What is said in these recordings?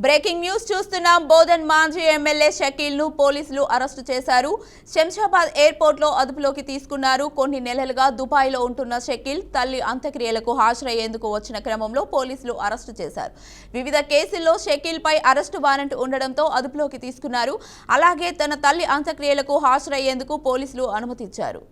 Breaking news చూస్తున్నాం. బోధన్ మాజీ MLA Shakeel ను పోలీసులు అరెస్టు చేశారు. శంషాబాద్ ఎయిర్పోర్ట్ లో అదుపులోకి తీసుకున్నారు. కొన్ని నెలలుగా దుబాయ్ లో ఉంటున్న షకీల్ తల్లి అంత్యక్రియలకు హాజరయ్యేందుకు వచ్చిన క్రమంలో పోలీసులు అరెస్టు చేశారు. వివిధ కేసుల్లో షకీల్ పై అరెస్టు వారెంట్ ఉండడంతో అదుపులోకి తీసుకున్నారు. అలాగే తన తల్లి అంత్యక్రియలకు హాజరయ్యేందుకు పోలీసులు అనుమతిచ్చారు.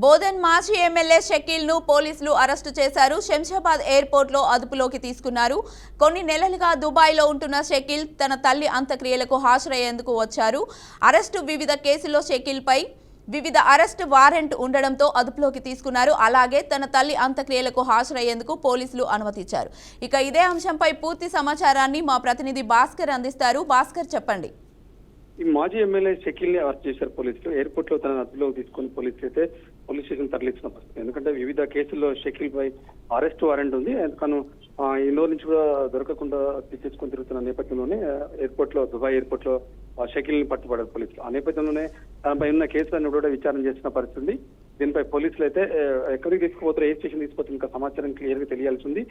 బోధన్ మాజీ ఎమ్మెల్యే షకీల్ ను పోలీసులు అరెస్టు చేశారు. శంషాబాద్ ఎయిర్పోర్ట్ లో అదుపులోకి తీసుకున్నారు. కొన్ని నెలలుగా దుబాయ్ లో ఉంటున్న షకీల్ తన తల్లి అంత్యక్రియలకు హాజరయ్యేందుకు వచ్చారు. అరెస్టు వివిధ కేసుల్లో షకీల్ పై వివిధ అరెస్ట్ వారెంట్ ఉండడంతో అదుపులోకి తీసుకున్నారు. అలాగే తన తల్లి అంత్యక్రియలకు హాజరయ్యేందుకు పోలీసులు అనుమతిచ్చారు. ఇక ఇదే అంశంపై పూర్తి సమాచారాన్ని మా ప్రతినిధి భాస్కర్ అందిస్తారు. భాస్కర్, చెప్పండి. ఈ మాజీ ఎమ్మెల్యే షకీల్ ని అరెస్ట్ చేశారు పోలీసులు. ఎయిర్పోర్ట్ లో తన అదుపులోకి తీసుకుని పోలీసులు అయితే పోలీస్ స్టేషన్ తరలించిన పరిస్థితి. ఎందుకంటే వివిధ కేసుల్లో షకీల్ పై అరెస్ట్ వారెంట్ ఉంది. తను ఇండోర్ నుంచి కూడా దొరకకుండా తీసుకొని తిరుగుతున్న నేపథ్యంలోనే ఎయిర్పోర్ట్ లో దుబాయ్ ఎయిర్పోర్ట్ లో షకీల్ ని పట్టుబడారు పోలీసులు. ఆ నేపథ్యంలోనే తనపై ఉన్న కేసులన్నీ కూడా విచారణ చేసిన పరిస్థితి. దీనిపై పోలీసులు అయితే ఎక్కడికి తీసుకుపోతారో, ఏ స్టేషన్ తీసుకుపోతారు ఇంకా సమాచారం క్లియర్ గా తెలియాల్సి ఉంది.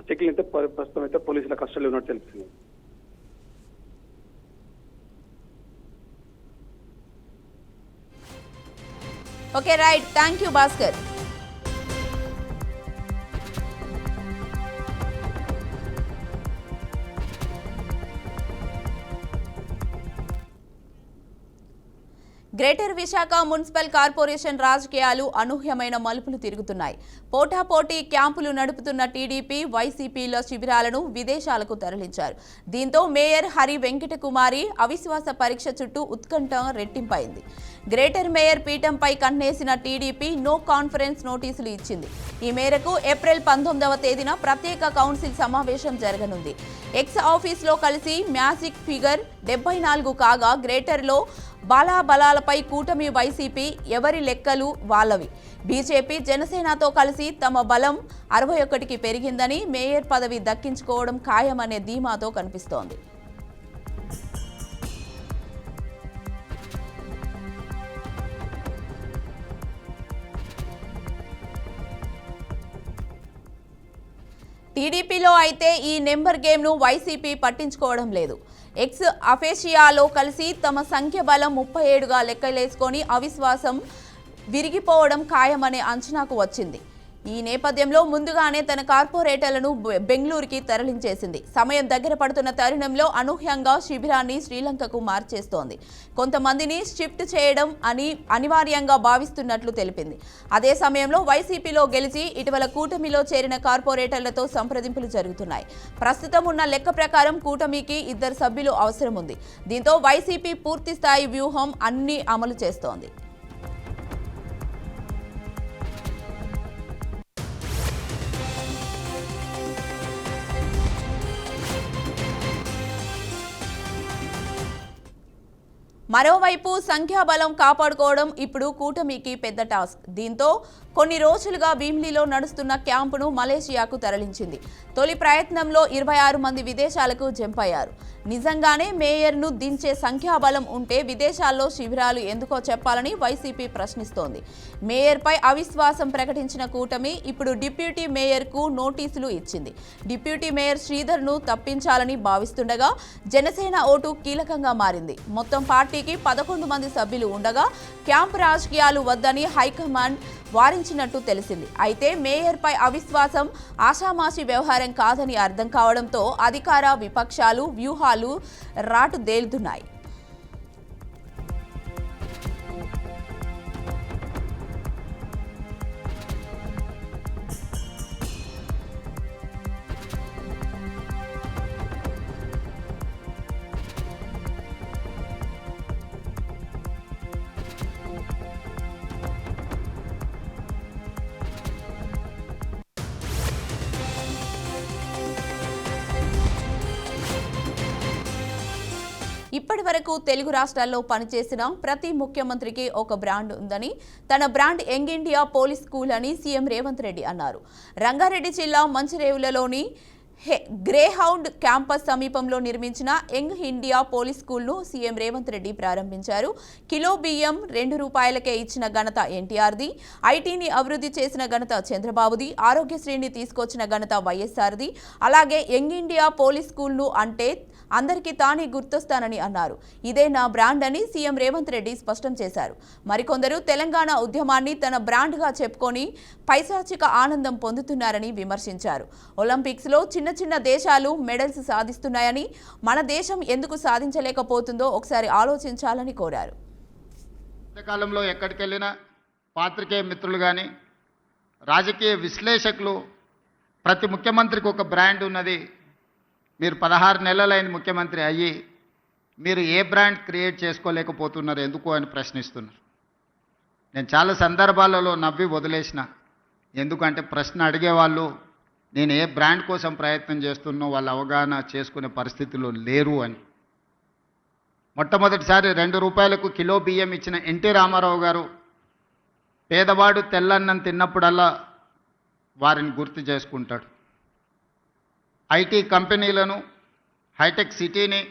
షకీల్ అయితే ప్రస్తుతం అయితే పోలీసుల కస్టడీలో ఉన్నట్టు తెలుస్తుంది. Okay, right. Thank you, Bhaskar. Greater Visakha municipal corporation రాజకీయాలు అనూహ్యమైన మలుపులు తిరుగుతున్నాయి. పోటాపోటీ క్యాంపులు నడుపుతున్న టీడీపీ, వైసీపీల శిబిరాలను విదేశాలకు తరలించారు. దీంతో మేయర్ హరి వెంకటకుమారి అవిశ్వాస పరీక్ష చుట్టూ ఉత్కంఠ రెట్టింపైంది. గ్రేటర్ మేయర్ పీఠంపై కన్నేసిన టీడీపీ నో కాన్ఫరెన్స్ నోటీసులు ఇచ్చింది. ఈ మేరకు ఏప్రిల్ 19వ తేదీన ప్రత్యేక కౌన్సిల్ సమావేశం జరగనుంది. ఎక్స్ ఆఫీస్లో కలిసి మ్యాజిక్ ఫిగర్ 74 కాగా గ్రేటర్లో బలాబలాలపై కూటమి వైసీపీ ఎవరి లెక్కలు వాళ్ళవి. బీజేపీ, జనసేనతో కలిసి తమ బలం 61కి పెరిగిందని, మేయర్ పదవి దక్కించుకోవడం ఖాయమనే ధీమాతో కనిపిస్తోంది. టీడీపీలో అయితే ఈ నెంబర్ గేమ్ను వైసీపీ పట్టించుకోవడం లేదు. ఎక్స్ అఫేషియాలో కలిసి తమ సంఖ్య బలం 37గా లెక్కలేసుకొని అవిశ్వాసం విరిగిపోవడం ఖాయమనే అంచనాకు వచ్చింది. ఈ నేపథ్యంలో ముందుగానే తన కార్పొరేటర్లను బెంగళూరుకి తరలించేసింది. సమయం దగ్గర పడుతున్న తరుణంలో అనూహ్యంగా శిబిరాన్ని శ్రీలంకకు మార్చేస్తోంది. కొంతమందిని షిఫ్ట్ చేయడం అనివార్యంగా భావిస్తున్నట్లు తెలిపింది. అదే సమయంలో వైసీపీలో గెలిచి ఇటీవల కూటమిలో చేరిన కార్పొరేటర్లతో సంప్రదింపులు జరుగుతున్నాయి. ప్రస్తుతం ఉన్న లెక్క ప్రకారం కూటమికి 2 సభ్యులు అవసరం ఉంది. దీంతో వైసీపీ పూర్తి స్థాయి వ్యూహం అన్ని అమలు చేస్తోంది. మరోవైపు సంఖ్యాబలం కాపాడుకోవడం ఇప్పుడు కూటమికి పెద్ద టాస్క్. దీంతో కొన్ని రోజులుగా భీమిలిలో నడుస్తున్న క్యాంపును మలేషియాకు తరలించింది. తొలి ప్రయత్నంలో 26 మంది విదేశాలకు జంప్ అయ్యారు. నిజంగానే మేయర్ను దించే సంఖ్యాబలం ఉంటే విదేశాల్లో శిబిరాలు ఎందుకో చెప్పాలని వైసీపీ ప్రశ్నిస్తోంది. మేయర్పై అవిశ్వాసం ప్రకటించిన కూటమి ఇప్పుడు డిప్యూటీ మేయర్కు నోటీసులు ఇచ్చింది. డిప్యూటీ మేయర్ శ్రీధర్ను తప్పించాలని భావిస్తుండగా జనసేన ఓటు కీలకంగా మారింది. మొత్తం పార్టీకి 11 మంది సభ్యులు ఉండగా క్యాంపు రాజకీయాలు వద్దని హైకమాండ్ వారించినట్టు తెలిసింది. అయితే మేయర్పై అవిశ్వాసం ఆషామాషి వ్యవహారం కాదని అర్థం కావడంతో అధికార విపక్షాలు వ్యూహాలు రాటుదేలుతున్నాయి. ఇప్పటి ఇప్పటి వరకు తెలుగు రాష్ట్రాల్లో పనిచేసిన ప్రతి ముఖ్యమంత్రికి ఒక బ్రాండ్ ఉందని, తన brand Young India Police School అని సీఎం రేవంత్ రెడ్డి అన్నారు. రంగారెడ్డి జిల్లా మంచిరేవులలోని గ్రేహౌండ్ క్యాంపస్ సమీపంలో నిర్మించిన యంగ్ ఇండియా పోలీస్ స్కూల్ను సీఎం రేవంత్ రెడ్డి ప్రారంభించారు. కిలో బియ్యం ₹2 ఇచ్చిన ఘనత ఎన్టీఆర్ది, ఐటీని అభివృద్ధి చేసిన ఘనత చంద్రబాబుది, ఆరోగ్యశ్రీని తీసుకొచ్చిన ఘనత వైఎస్ఆర్ది. అలాగే యంగ్ ఇండియా పోలీస్ స్కూల్ను అంటే అందరికీ తానే గుర్తొస్తానని అన్నారు. ఇదే నా బ్రాండ్ అని సీఎం రేవంత్ రెడ్డి స్పష్టం చేశారు. మరికొందరు తెలంగాణ ఉద్యమాన్ని తన బ్రాండ్గా చెప్పుకొని పైశాచిక ఆనందం పొందుతున్నారని విమర్శించారు. ఒలింపిక్స్లో చిన్న చిన్న దేశాలు మెడల్స్ సాధిస్తున్నాయని, మన దేశం ఎందుకు సాధించలేకపోతుందో ఒకసారి ఆలోచించాలని కోరారు. కాలంలో ఎక్కడికి వెళ్ళినా పాత్రికేయ మిత్రులు కానీ రాజకీయ విశ్లేషకులు ప్రతి ముఖ్యమంత్రికి ఒక బ్రాండ్ ఉన్నది. మీరు 16 నెలలైన ముఖ్యమంత్రి అయ్యి మీరు ఏ బ్రాండ్ క్రియేట్ చేసుకోలేకపోతున్నారు ఎందుకు అని ప్రశ్నిస్తున్నారు. నేను చాలా సందర్భాలలో నవ్వి వదిలేసిన. ఎందుకంటే ప్రశ్న అడిగేవాళ్ళు నేను ఏ బ్రాండ్ కోసం ప్రయత్నం చేస్తున్నో వాళ్ళు అవగాహన చేసుకునే పరిస్థితిలో లేరు అని. మొట్టమొదటిసారి ₹2 కిలో బియ్యం ఇచ్చిన ఎన్టీ రామారావు గారు పేదవాడు తెల్లన్నం తిన్నప్పుడల్లా వారిని గుర్తు చేసుకుంటాడు. ఐటీ కంపెనీలను, హైటెక్ సిటీని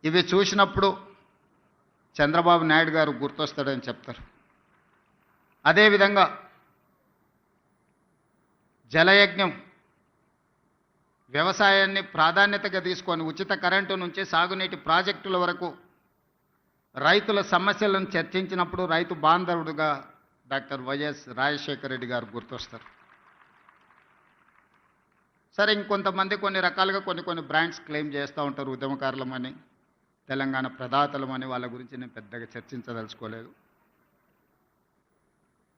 ఇవి చూసినప్పుడు చంద్రబాబు నాయుడు గారు గుర్తొస్తాడని చెప్తారు. అదేవిధంగా జలయజ్ఞం వ్యవసాయాన్ని ప్రాధాన్యతగా తీసుకొని ఉచిత కరెంటు నుంచి సాగునీటి ప్రాజెక్టుల వరకు రైతుల సమస్యలను చర్చించినప్పుడు రైతు బాంధవుడుగా డాక్టర్ వైఎస్ రాజశేఖర రెడ్డి గారు గుర్తొస్తారు. సరే, ఇంకొంతమంది కొన్ని రకాలుగా కొన్ని బ్రాండ్స్ క్లెయిమ్ చేస్తూ ఉంటారు. ఉద్యమకారులమని, తెలంగాణ ప్రదాతలమని. వాళ్ళ గురించి నేను పెద్దగా చర్చించదలుచుకోలేదు.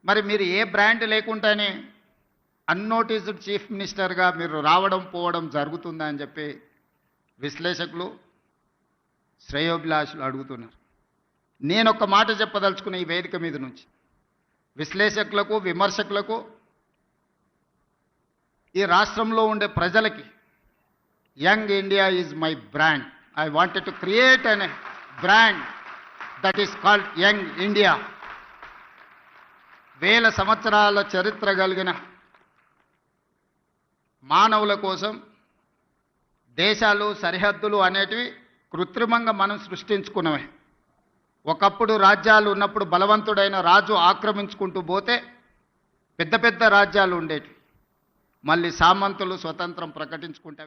మరి మీరు ఏ బ్రాండ్ లేకుండానే అన్నోటీస్డ్ చీఫ్ మినిస్టర్గా మీరు రావడం పోవడం జరుగుతుందా అని చెప్పి విశ్లేషకులు, శ్రేయోభిలాషులు అడుగుతున్నారు. నేను ఒక మాట చెప్పదలుచుకున్న ఈ వేదిక మీద నుంచి విశ్లేషకులకు, విమర్శకులకు, ఈ రాష్ట్రంలో ఉండే ప్రజలకి young India is my brand. I wanted to create an brand that is called young India. 1000 సంవత్సరాల చరిత్ర కలిగిన మానవుల కోసం దేశాలు, సరిహద్దులు అనేటివి కృత్రిమంగా మనం సృష్టించుకున్నవే. ఒకప్పుడు రాజ్యాలు ఉన్నప్పుడు బలవంతుడైన రాజు ఆక్రమించుకుంటూ పోతే పెద్ద పెద్ద రాజ్యాలు ఉండేటివి. మళ్ళీ సామంతులు స్వతంత్రం ప్రకటించుకుంటే